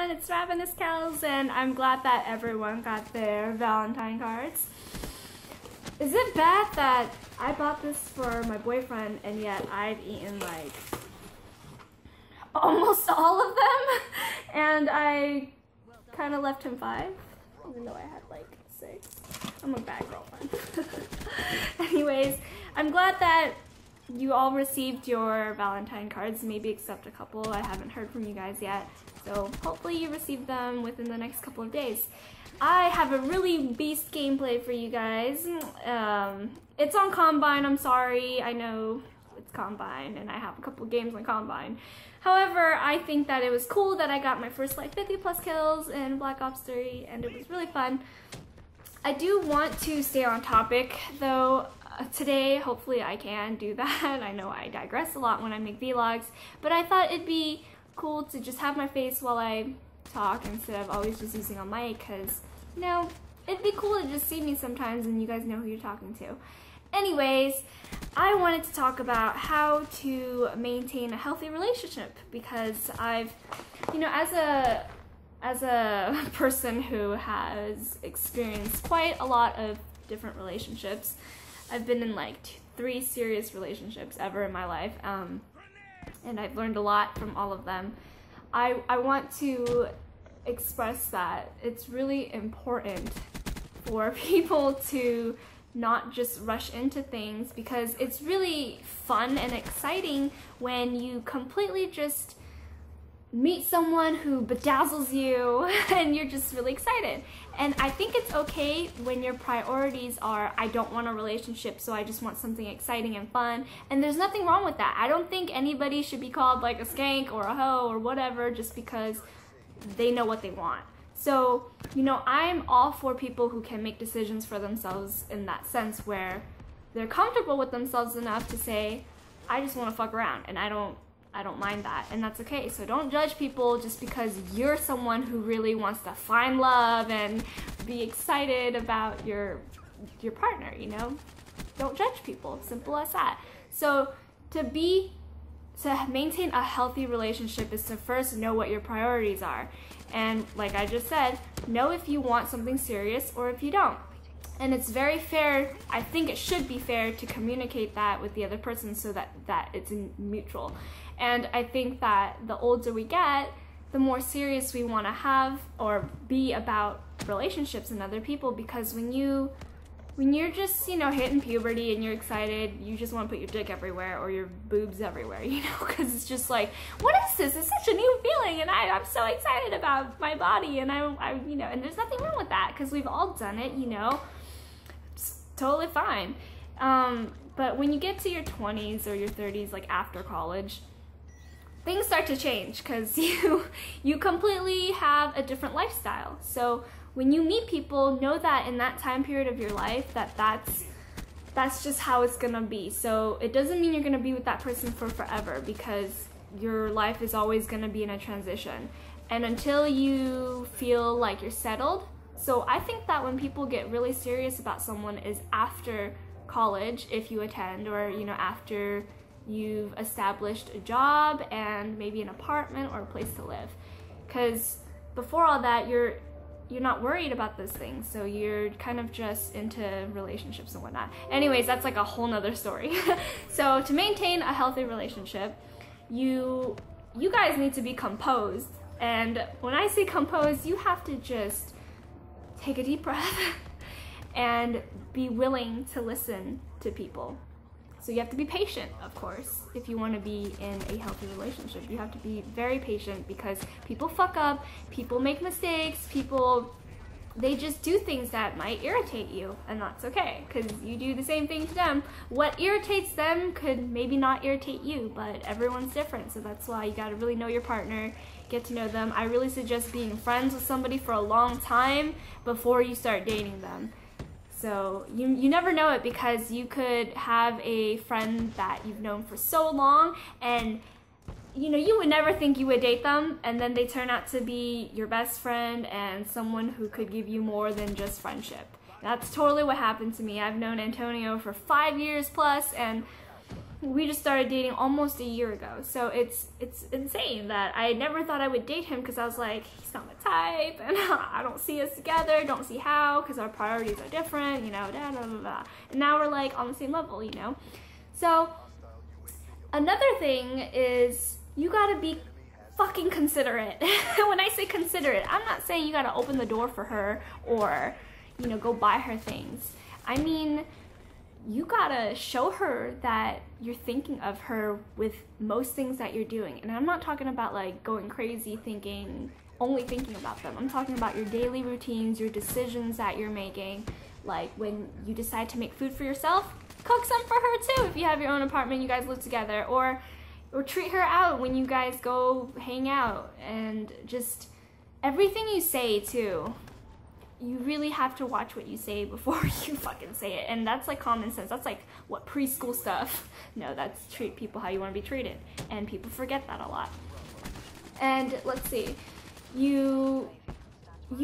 everyone, it's Ravenous KELLS, and I'm glad that everyone got their Valentine cards. Is it bad that I bought this for my boyfriend and yet I've eaten like almost all of them and I kind of left him 5, even though I had like 6. I'm a bad girlfriend. Anyways, I'm glad that you all received your Valentine cards, maybe except a couple. I haven't heard from you guys yet, so hopefully you received them within the next couple of days. I have a really beast gameplay for you guys. It's on Combine, I'm sorry. I know it's Combine and I have a couple of games on Combine. However, I think that it was cool that I got my first like 50+ kills in Black Ops 3 and it was really fun. I do want to stay on topic though. Today, hopefully I can do that. I know I digress a lot when I make vlogs, but I thought it'd be cool to just have my face while I talk instead of always just using a mic, because, you know, it'd be cool to just see me sometimes and you guys know who you're talking to. Anyways, I wanted to talk about how to maintain a healthy relationship, because I've, you know, as a person who has experienced quite a lot of different relationships, I've been in like 3 serious relationships ever in my life, and I've learned a lot from all of them. I want to express that it's really important for people to not just rush into things, because it's really fun and exciting when you completely just meet someone who bedazzles you and you're just really excited. And I think it's okay when your priorities are, I don't want a relationship, so I just want something exciting and fun. And there's nothing wrong with that. I don't think anybody should be called like a skank or a hoe or whatever just because they know what they want. So, you know, I'm all for people who can make decisions for themselves in that sense, where they're comfortable with themselves enough to say, I just want to fuck around and I don't mind that, and that's okay. So don't judge people just because you're someone who really wants to find love and be excited about your partner, you know? Don't judge people, simple as that. So to maintain a healthy relationship is to first know what your priorities are. And like I just said, know if you want something serious or if you don't. And it's very fair, I think it should be fair to communicate that with the other person so that it's mutual. And I think that the older we get, the more serious we want to have or be about relationships and other people, because when you're just, you know, hitting puberty and you're excited, you just want to put your dick everywhere or your boobs everywhere, you know, because it's just like, what is this? It's such a new feeling and I'm so excited about my body, and I you know, and there's nothing wrong with that because we've all done it, you know. It's totally fine. But when you get to your 20s or your 30s, like after college, things start to change because you completely have a different lifestyle. So when you meet people, know that in that time period of your life that's just how it's gonna be. So it doesn't mean you're gonna be with that person for forever, because your life is always gonna be in a transition. And until you feel like you're settled, so I think that when people get really serious about someone is after college, if you attend, or, you know, after you've established a job and maybe an apartment or a place to live. Because before all that, you're not worried about those things, so you're kind of just into relationships and whatnot. Anyways, that's like a whole nother story. So to maintain a healthy relationship, you guys need to be composed. And when I say composed, you have to just take a deep breath and be willing to listen to people. So you have to be patient, of course, if you want to be in a healthy relationship. You have to be very patient because people fuck up, people make mistakes, they just do things that might irritate you, and that's okay, because you do the same thing to them. What irritates them could maybe not irritate you, but everyone's different, so that's why you gotta really know your partner, get to know them. I really suggest being friends with somebody for a long time before you start dating them. So you never know it, because you could have a friend that you've known for so long and you know, you would never think you would date them, and then they turn out to be your best friend and someone who could give you more than just friendship. That's totally what happened to me. I've known Antonio for 5 years plus, and we just started dating almost a year ago. So it's insane that I never thought I would date him, because I was like, he's not my type, and I don't see us together, don't see how, because our priorities are different, you know, da da da da. And now we're like on the same level, you know. So another thing is, you gotta be fucking considerate. When I say considerate, I'm not saying you gotta open the door for her or, you know, go buy her things. I mean, you gotta show her that you're thinking of her with most things that you're doing. And I'm not talking about like going crazy only thinking about them. I'm talking about your daily routines, your decisions that you're making. Like when you decide to make food for yourself, cook some for her too. If you have your own apartment, you guys live together, or treat her out when you guys go hang out. And just everything you say too, you really have to watch what you say before you fucking say it. And that's like common sense. That's like what preschool stuff. No, that's treat people how you want to be treated. And people forget that a lot. And let's see, you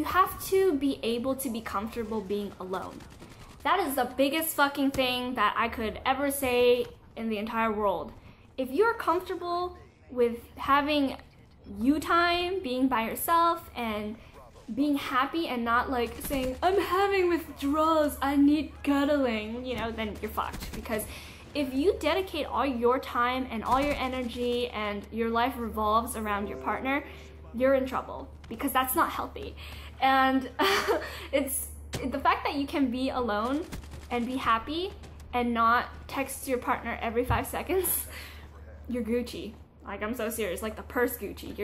have to be able to be comfortable being alone. That is the biggest fucking thing that I could ever say in the entire world. If you're comfortable with having you time, being by yourself, and being happy and not like saying, I'm having withdrawals, I need cuddling, you know, then you're fucked. Because if you dedicate all your time and all your energy and your life revolves around your partner, you're in trouble, because that's not healthy. And it's the fact that you can be alone and be happy and not text your partner every 5 seconds, you're Gucci. Like, I'm so serious, like the purse Gucci.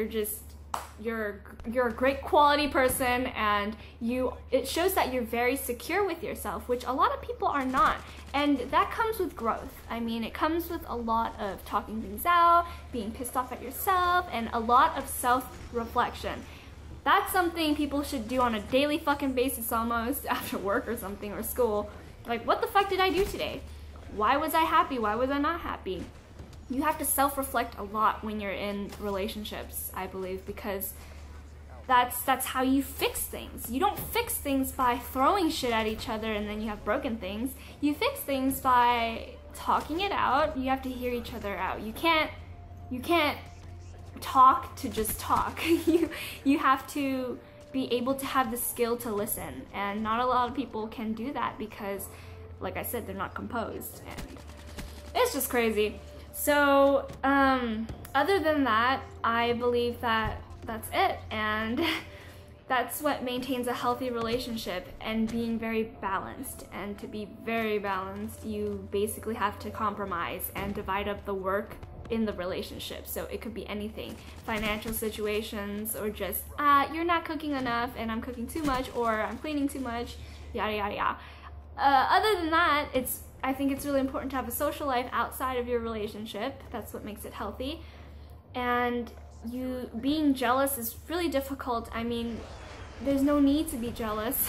You're a great quality person, and it shows that you're very secure with yourself, which a lot of people are not. And that comes with growth. I mean, it comes with a lot of talking things out, being pissed off at yourself, and a lot of self-reflection. That's something people should do on a daily fucking basis almost, after work or something, or school. Like, what the fuck did I do today? Why was I happy? Why was I not happy? You have to self-reflect a lot when you're in relationships, I believe, because that's how you fix things. You don't fix things by throwing shit at each other and then you have broken things. You fix things by talking it out. You have to hear each other out. You can't talk to just talk. You have to be able to have the skill to listen, and not a lot of people can do that because, like I said, they're not composed, and it's just crazy. So other than that, I believe that that's it, and that's what maintains a healthy relationship, and being very balanced. And to be very balanced, you basically have to compromise and divide up the work in the relationship. So it could be anything, financial situations, or just you're not cooking enough and I'm cooking too much, or I'm cleaning too much, yada yada yada. Other than that, I think it's really important to have a social life outside of your relationship. That's what makes it healthy. And being jealous is really difficult. I mean, there's no need to be jealous.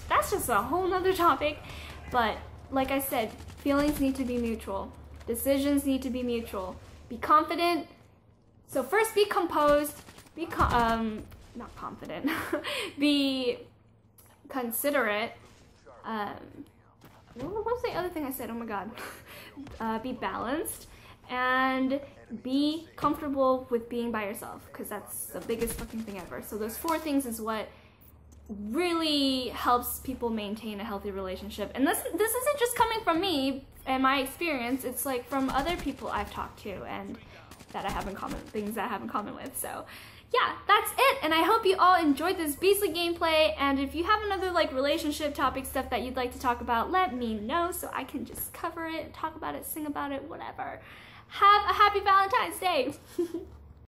That's just a whole nother topic. But like I said, feelings need to be mutual. Decisions need to be mutual. Be confident. So first, be composed. Not confident. Be considerate. What was the other thing I said? Oh my god. Be balanced, and be comfortable with being by yourself, because that's the biggest fucking thing ever. So those 4 things is what really helps people maintain a healthy relationship. And this isn't just coming from me and my experience, it's like from other people I've talked to and that I have in common, things that I have in common with. So yeah, that's it, and I hope you all enjoyed this beastly gameplay. And if you have another like relationship topic stuff that you'd like to talk about, let me know so I can just cover it, talk about it, sing about it, whatever. Have a happy Valentine's Day.